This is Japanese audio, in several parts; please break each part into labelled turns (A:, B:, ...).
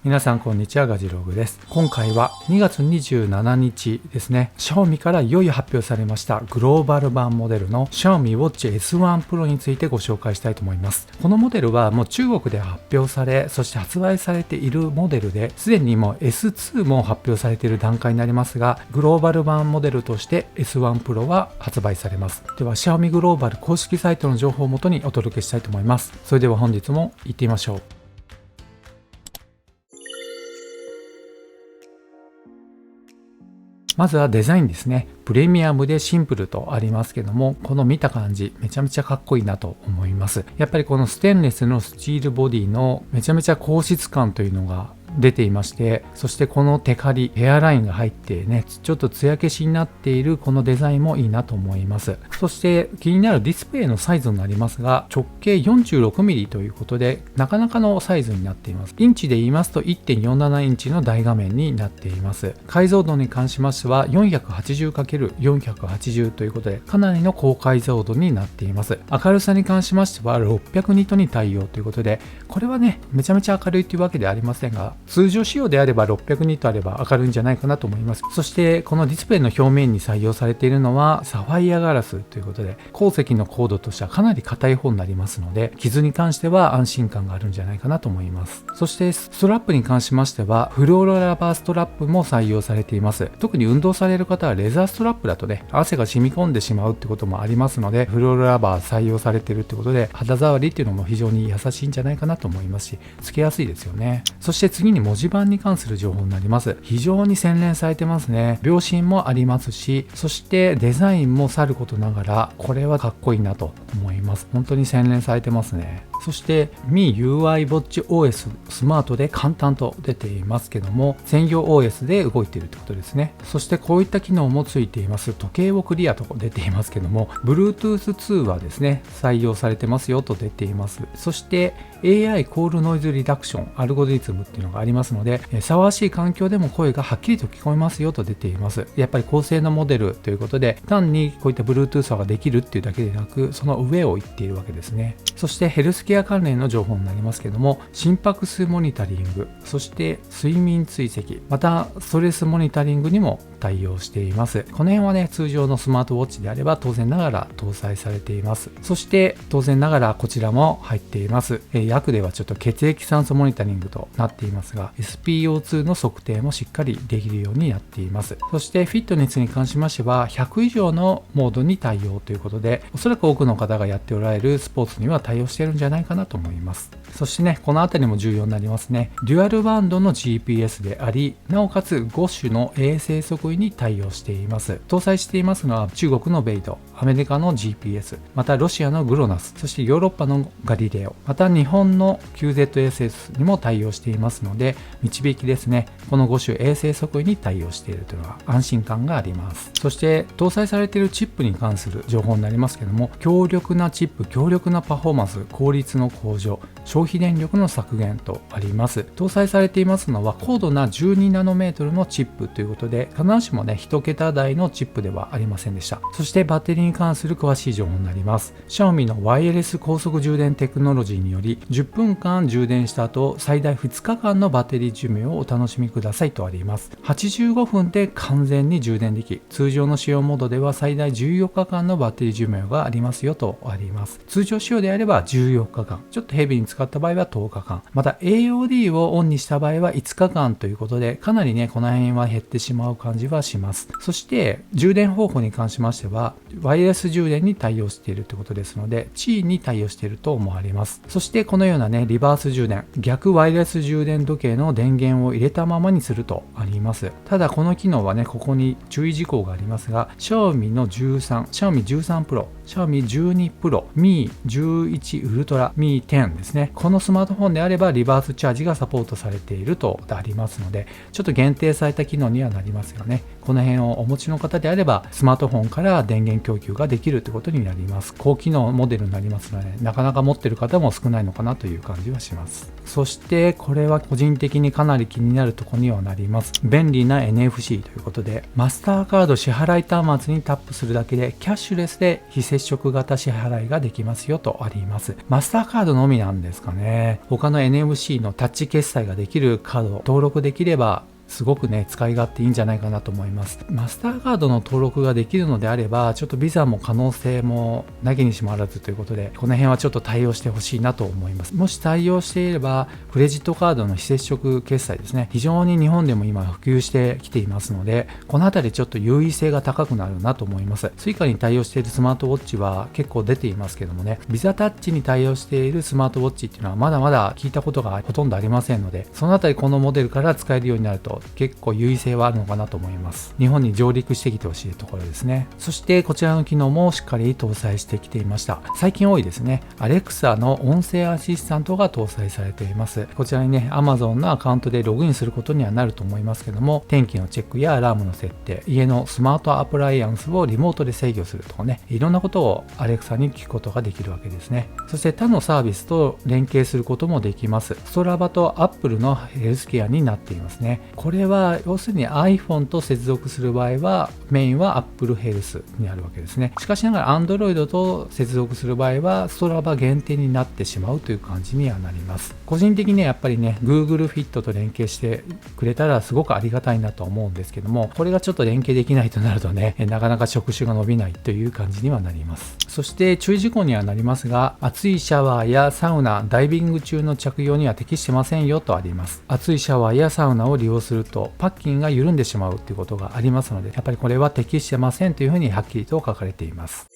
A: 皆さんこんにちは、ガジログです。今回は2月27日ですね、Xiaomi からいよいよ発表されましたグローバル版モデルの Xiaomi Watch S1 Pro についてご紹介したいと思います。このモデルはもう中国で発表され、そして発売されているモデルで、すでにもう S2 も発表されている段階になりますが、グローバル版モデルとして S1 Pro は発売されます。では Xiaomi グローバル公式サイトの情報をもとにお届けしたいと思います。それでは本日も行ってみましょう。まずはデザインですね。プレミアムでシンプルとありますけども、この見た感じめちゃめちゃかっこいいなと思います。やっぱりこのステンレスのスチールボディのめちゃめちゃ硬質感というのが出ていまして、そしてこのテカリヘアラインが入ってね、ちょっと艶消しになっているこのデザインもいいなと思います。そして気になるディスプレイのサイズになりますが、直径 46mm ということでなかなかのサイズになっています。インチで言いますと 1.47 インチの大画面になっています。解像度に関しましては 480×480 ということでかなりの高解像度になっています。明るさに関しましては600ニットに対応ということで、これはねめちゃめちゃ明るいというわけではありませんが、通常仕様であれば600ニットあれば明るいんじゃないかなと思います。そしてこのディスプレイの表面に採用されているのはサファイアガラスということで、鉱石のコードとしてはかなり硬い方になりますので、傷に関しては安心感があるんじゃないかなと思います。そしてストラップに関しましてはフローラバーストラップも採用されています。特に運動される方はレザーストラップだとね、汗が染み込んでしまうってこともありますので、フローラバー採用されているってことで肌触りっていうのも非常に優しいんじゃないかなと思いますし、つけやすいですよね。そして次に文字盤に関する情報になります。非常に洗練されてますね。秒針もありますし、そしてデザインもさることながらこれはかっこいいなと思います。本当に洗練されてますね。そして MIUI Watch OS スマートで簡単と出ていますけども、専用 OS で動いているということですね。そしてこういった機能もついています。時計をクリアと出ていますけども、 Bluetooth 通話ですね採用されてますよと出ています。そして AI コールノイズリダクションアルゴリズムっていうのがありますので、騒がしい環境でも声がはっきりと聞こえますよと出ています。やっぱり高性能モデルということで、単にこういった Bluetooth ができるっていうだけでなく、その上を行っているわけですね。そしてヘルスケア関連の情報になりますけども、心拍数モニタリング、そして睡眠追跡、またストレスモニタリングにも対応しています。この辺はね通常のスマートウォッチであれば当然ながら搭載されています。そして当然ながらこちらも入っています。薬ではちょっと血液酸素モニタリングとなっていますが、 SpO2 の測定もしっかりできるようになっています。そしてフィットネスに関しましては100以上のモードに対応ということで、おそらく多くの方がやっておられるスポーツには対応しているんじゃないかなと思います。そしてね、このあたりも重要になりますね。デュアルバンドの GPS であり、なおかつ5種の衛星測位に対応しています。搭載していますのは中国のベイド、アメリカの GPS、またロシアのグロナス、そしてヨーロッパのガリレオ、また日本の QZSS にも対応していますので、導きですね、この5種衛星測位に対応しているというのは安心感があります。そして搭載されているチップに関する情報になりますけども、強力なチップ、強力なパフォーマンス、効率の向上、消費電力の削減とあります。搭載されていますのは高度な12ナノメートルのチップということで、必ずしもね1桁台のチップではありませんでした。そしてバッテリーに関する詳しい情報になります。Xiaomi のワイヤレス高速充電テクノロジーにより10分間充電した後、最大2日間のバッテリー寿命をお楽しみくださいとあります。85分で完全に充電でき、通常の使用モードでは最大14日間のバッテリー寿命がありますよとあります。通常使用であれば14日間、ちょっとヘビーに使った場合は10日間、また AOD をオンにした場合は5日間ということで、かなりねこの辺は減ってしまう感じはします。そして充電方法に関しましてはワイヤレス充電に対応しているということですので、Qi に対応していると思われます。そしてこのようなねリバース充電、逆ワイヤレス充電時計の電源を入れたままにするとあります。ただこの機能はね、ここに注意事項がありますが、Xiaomi の13、Xiaomi 13 Pro、Xiaomi 12 Pro、Mi 11 Ultra、Mi 10ですね。このスマートフォンであればリバースチャージがサポートされているとありますので、ちょっと限定された機能にはなりますよね。この辺をお持ちの方であればスマートフォンから電源供給ができるということになります。高機能モデルになりますので、なかなか持っている方も少ないのかなという感じはします。そしてこれは個人人的にかなり気になるところにはなります。便利な NFC ということで、マスターカード支払い端末にタップするだけでキャッシュレスで非接触型支払いができますよとあります。マスターカードのみなんですかね。他の NFC のタッチ決済ができるカード登録できればすごくね、使い勝手いいんじゃないかなと思います。マスターカードの登録ができるのであれば、ちょっとビザも可能性もなきにしもあらずということで、この辺はちょっと対応してほしいなと思います。もし対応していれば、クレジットカードの非接触決済ですね、非常に日本でも今普及してきていますので、このあたりちょっと優位性が高くなるなと思います。Suica に対応しているスマートウォッチは結構出ていますけどもね、ビザタッチに対応しているスマートウォッチっていうのはまだまだ聞いたことがほとんどありませんので、そのあたりこのモデルから使えるようになると結構優位性はあるのかなと思います。日本に上陸してきてほしいところですね。そしてこちらの機能もしっかり搭載してきていました。最近多いですね。Alexa の音声アシスタントが搭載されています。こちらにね、Amazon のアカウントでログインすることにはなると思いますけども、天気のチェックやアラームの設定、家のスマートアプライアンスをリモートで制御するとかね、いろんなことを Alexa に聞くことができるわけですね。そして他のサービスと連携することもできます。ストラバと Apple のヘルスケアになっていますね。これは要するに iPhone と接続する場合はメインは Apple Health になるわけですね。しかしながら Android と接続する場合はストラバ限定になってしまうという感じにはなります。個人的にやっぱりね Google Fit と連携してくれたらすごくありがたいなと思うんですけども、これがちょっと連携できないとなるとね、なかなか触手が伸びないという感じにはなります。そして注意事項にはなりますが、熱いシャワーやサウナ、ダイビング中の着用には適してませんよとあります。熱いシャワーやサウナを利用するとパッキンが緩んでしまうということがありますので、やっぱりこれは適してませんというふうにはっきりと書かれています。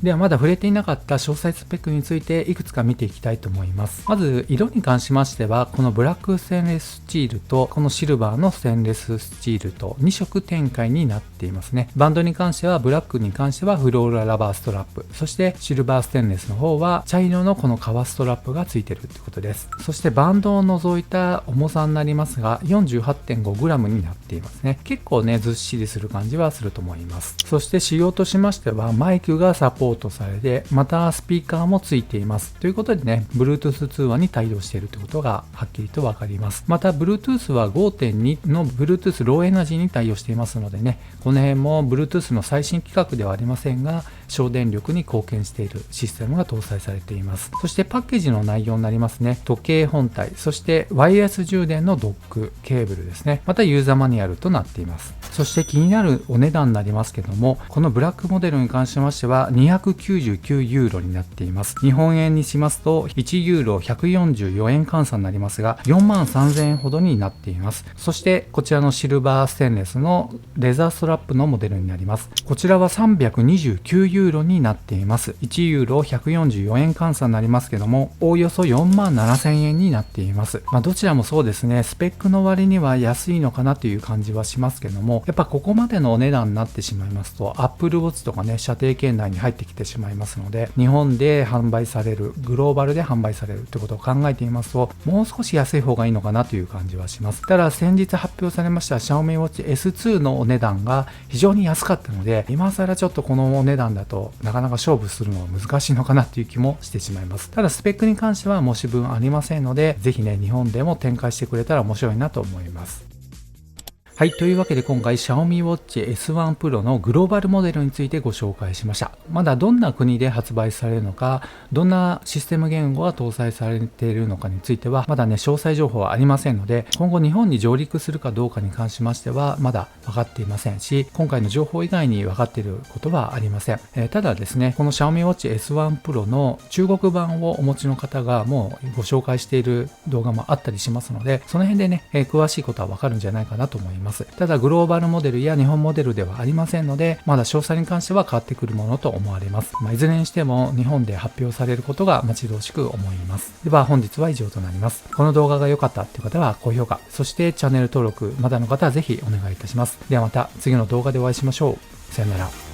A: ではまだ触れていなかった詳細スペックについていくつか見ていきたいと思います。まず色に関しましては、このブラックステンレススチールとこのシルバーのステンレススチールと2色展開になっていますね。バンドに関してはブラックに関してはフローララバーストラップ、そしてシルバーステンレスの方は茶色のこの革ストラップがついているということです。そしてバンドを除いた重さになりますが 48.5g になっていますね。結構ねずっしりする感じはすると思います。そして仕様としましてはマイクがサポートされて、またスピーカーもついていますということでね、 Bluetooth 通話に対応しているということがはっきりと分かります。また Bluetooth は 5.2 の Bluetooth ローエナジーに対応していますのでね、この辺も Bluetooth の最新規格ではありませんが省電力に貢献しているシステムが搭載されています。そしてパッケージの内容になりますね、時計本体、そしてワイヤレス充電のドックケーブルですね、またユーザーマニュアルとなっています。そして気になるお値段になりますけども、このブラックモデルに関しましては299ユーロになっています。日本円にしますと1ユーロ144円換算になりますが4万3000円ほどになっています。そしてこちらのシルバーステンレスのレザーストラップのモデルになります。こちらは329ユーロになっています。1ユーロ144円換算になりますけども、おおよそ4万7000円になっています。どちらもそうですね、スペックの割には安いのかなという感じはしますけども、やっぱここまでのお値段になってしまいますと Apple Watch とかね射程圏内に入ってきてしまいますので、日本で販売される、グローバルで販売されるということを考えていますと、もう少し安い方がいいのかなという感じはします。ただ先日発表されました Xiaomi Watch S2 のお値段が非常に安かったので、今更ちょっとこのお値段だとなかなか勝負するのは難しいのかなという気もしてしまいます。ただスペックに関しては申し分ありませんので、ぜひね日本でも展開してくれたら面白いなと思います。はい、というわけで今回 Xiaomi Watch S1 Pro のグローバルモデルについてご紹介しました。まだどんな国で発売されるのか、どんなシステム言語が搭載されているのかについてはまだね詳細情報はありませんので、今後日本に上陸するかどうかに関しましてはまだ分かっていませんし、今回の情報以外に分かっていることはありません。ただですね、この Xiaomi Watch S1 Pro の中国版をお持ちの方がもうご紹介している動画もあったりしますので、その辺でね、詳しいことは分かるんじゃないかなと思います。ただグローバルモデルや日本モデルではありませんので、まだ詳細に関しては変わってくるものと思われます。いずれにしても日本で発表されることが待ち遠しく思います。では本日は以上となります。この動画が良かったという方は高評価、そしてチャンネル登録まだの方はぜひお願いいたします。ではまた次の動画でお会いしましょう。さよなら。